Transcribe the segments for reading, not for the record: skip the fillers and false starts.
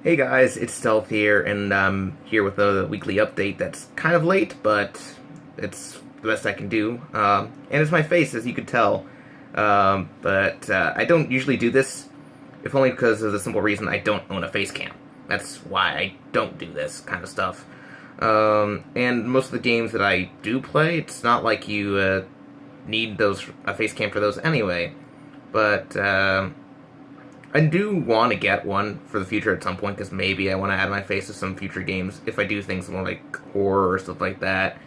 Hey guys, it's Stealth here, and I'm here with a weekly update that's kind of late, but it's the best I can do. And it's my face, as you could tell. But I don't usually do this, if only because of the simple reason I don't own a face cam. That's why I don't do this kind of stuff. And most of the games that I do play, it's not like you need a face cam for those anyway. But I do want to get one for the future at some point, because maybe I want to add my face to some future games if I do things more like horror or stuff like that.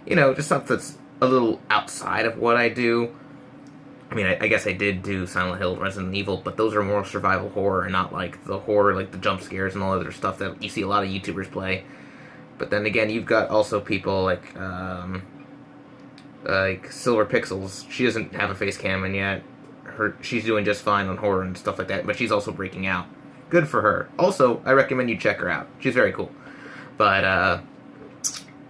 You know, just stuff that's a little outside of what I do. I mean, I guess I did do Silent Hill, Resident Evil, but those are more survival horror and not like the horror, like the jump scares and all other stuff that you see a lot of YouTubers play. But then again, you've got also people like Silver Pixels. She doesn't have a face cam, and yet she's doing just fine on horror and stuff like that, but she's also breaking out. Good for her. Also, I recommend you check her out. She's very cool. But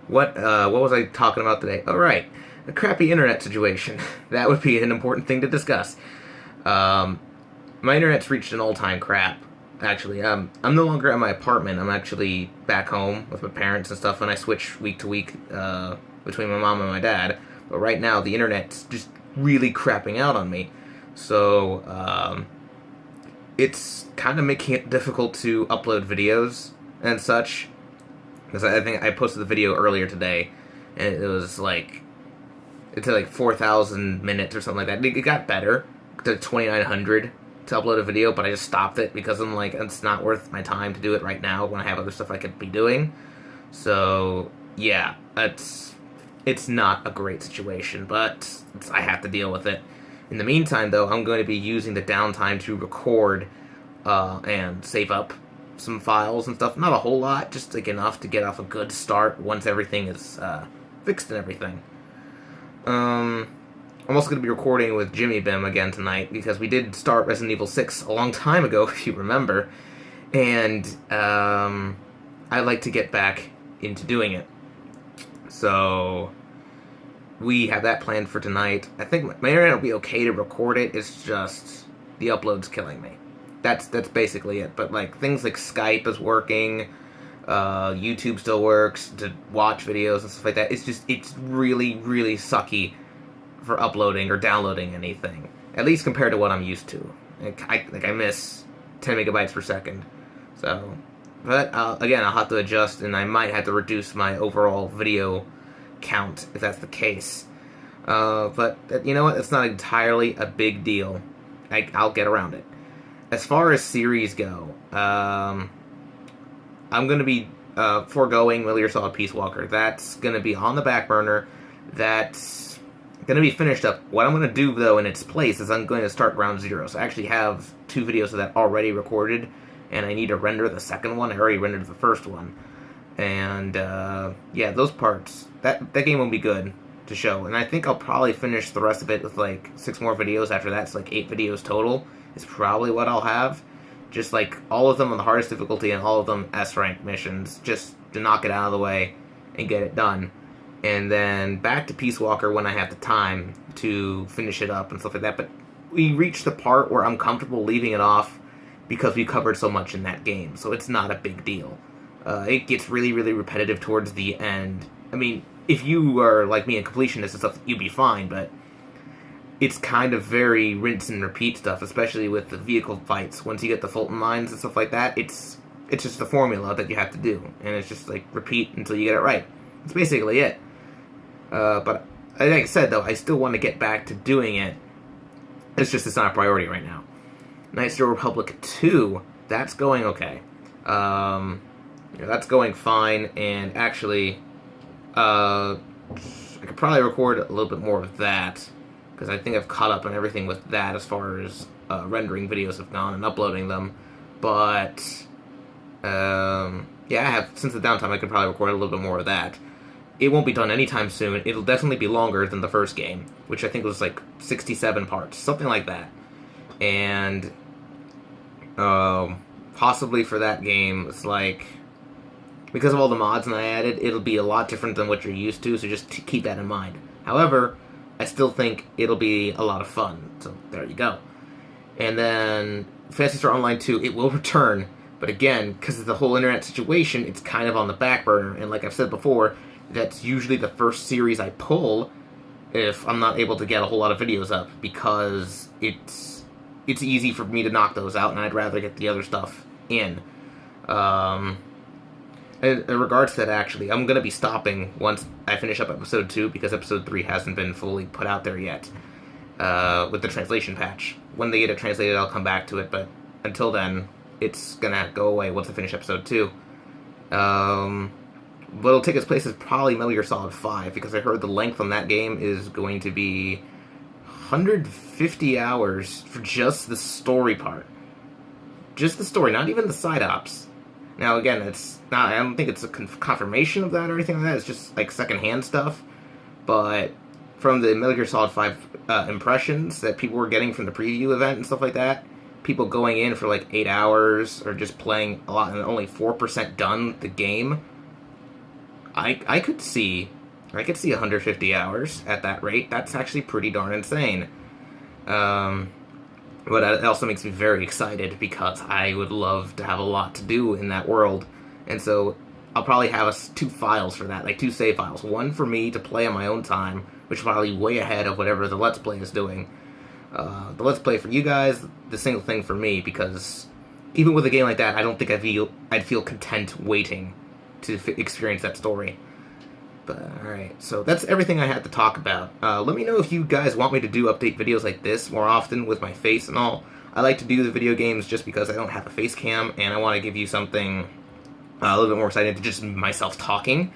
what was I talking about today? Oh, right. A crappy internet situation. That would be an important thing to discuss. My internet's reached an all-time crap, actually. I'm no longer at my apartment. I'm actually back home with my parents and stuff, and I switch week to week between my mom and my dad. But right now, the internet's just really crapping out on me. So, it's kind of making it difficult to upload videos and such. Because I think I posted the video earlier today, and it was like, it took like 4,000 minutes or something like that. It got better to 2,900 to upload a video, but I just stopped it because I'm like, it's not worth my time to do it right now when I have other stuff I could be doing. So, yeah, it's not a great situation, but I have to deal with it. In the meantime, though, I'm going to be using the downtime to record and save up some files and stuff. Not a whole lot, just like enough to get off a good start once everything is fixed and everything. I'm also going to be recording with Jimmy Bim again tonight, because we did start Resident Evil 6 a long time ago, if you remember, and I'd like to get back into doing it. So we have that planned for tonight. I think my internet will be okay to record it. It's just the upload's killing me. That's basically it. But like things like Skype is working, YouTube still works to watch videos and stuff like that. It's really sucky for uploading or downloading anything. At least compared to what I'm used to. I miss 10 megabytes per second. So, but again, I'll have to adjust, and I might have to reduce my overall video count if that's the case. But you know what? It's not entirely a big deal. I'll get around it. As far as series go, I'm going to be foregoing Metal Gear Solid Peace Walker. That's going to be on the back burner. That's going to be finished up. What I'm going to do, though, in its place is I'm going to start Ground Zero. So I actually have 2 videos of that already recorded, and I need to render the second one. I already rendered the first one. And, yeah, those parts, that game will be good to show. And I think I'll probably finish the rest of it with, like, 6 more videos after that. It's like 8 videos total is probably what I'll have. Just, like, all of them on the hardest difficulty and all of them S-rank missions, just to knock it out of the way and get it done. And then back to Peace Walker when I have the time to finish it up and stuff like that. But we reached the part where I'm comfortable leaving it off because we covered so much in that game. So it's not a big deal. It gets really repetitive towards the end. I mean, if you are like me and completionist and stuff, you'd be fine, but it's kind of very rinse and repeat stuff, especially with the vehicle fights. Once you get the Fulton mines and stuff like that, it's just a formula that you have to do, and it's just like repeat until you get it right. That's basically it. But like I said, though, I still want to get back to doing it. It's not a priority right now. Knights of the Republic 2, that's going okay. That's going fine, and actually, I could probably record a little bit more of that, because I think I've caught up on everything with that as far as rendering videos have gone and uploading them. But, yeah, I have, since the downtime, I could probably record a little bit more of that. It won't be done anytime soon. It'll definitely be longer than the first game, which I think was like 67 parts, something like that. And, possibly for that game, it's like, because of all the mods that I added, it'll be a lot different than what you're used to, so just keep that in mind. However, I still think it'll be a lot of fun, so there you go. And then Phantasy Star Online 2, it will return But again, because of the whole internet situation, it's kind of on the back burner. And like I've said before, that's usually the first series I pull if I'm not able to get a whole lot of videos up, because it's easy for me to knock those out, and I'd rather get the other stuff in. In regards to that, actually, I'm going to be stopping once I finish up episode 2, because episode 3 hasn't been fully put out there yet with the translation patch. When they get it translated, I'll come back to it, but until then, it's going to go away once I finish episode 2. What'll take its place is probably Metal Gear Solid 5, because I heard the length on that game is going to be 150 hours for just the story part. Just the story, not even the side ops. Now, again, it's not, I don't think it's a confirmation of that or anything like that. It's just like secondhand stuff. But from the Metal Gear Solid 5 impressions that people were getting from the preview event and stuff like that, people going in for like 8 hours or just playing a lot and only 4% done the game, I could see 150 hours at that rate. That's actually pretty darn insane. But it also makes me very excited, because I would love to have a lot to do in that world. And so I'll probably have 2 files for that, like 2 save files. One for me to play on my own time, which is probably way ahead of whatever the Let's Play is doing. The Let's Play for you guys, the single thing for me, because even with a game like that, I don't think I'd feel content waiting to experience that story. But, alright, so that's everything I had to talk about. Let me know if you guys want me to do update videos like this more often with my face and all. I like to do the video games just because I don't have a face cam, and I want to give you something a little bit more exciting than just myself talking.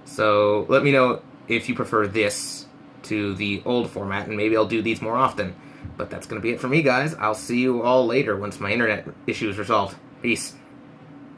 So let me know if you prefer this to the old format, and maybe I'll do these more often. But that's going to be it for me, guys. I'll see you all later once my internet issue is resolved. Peace.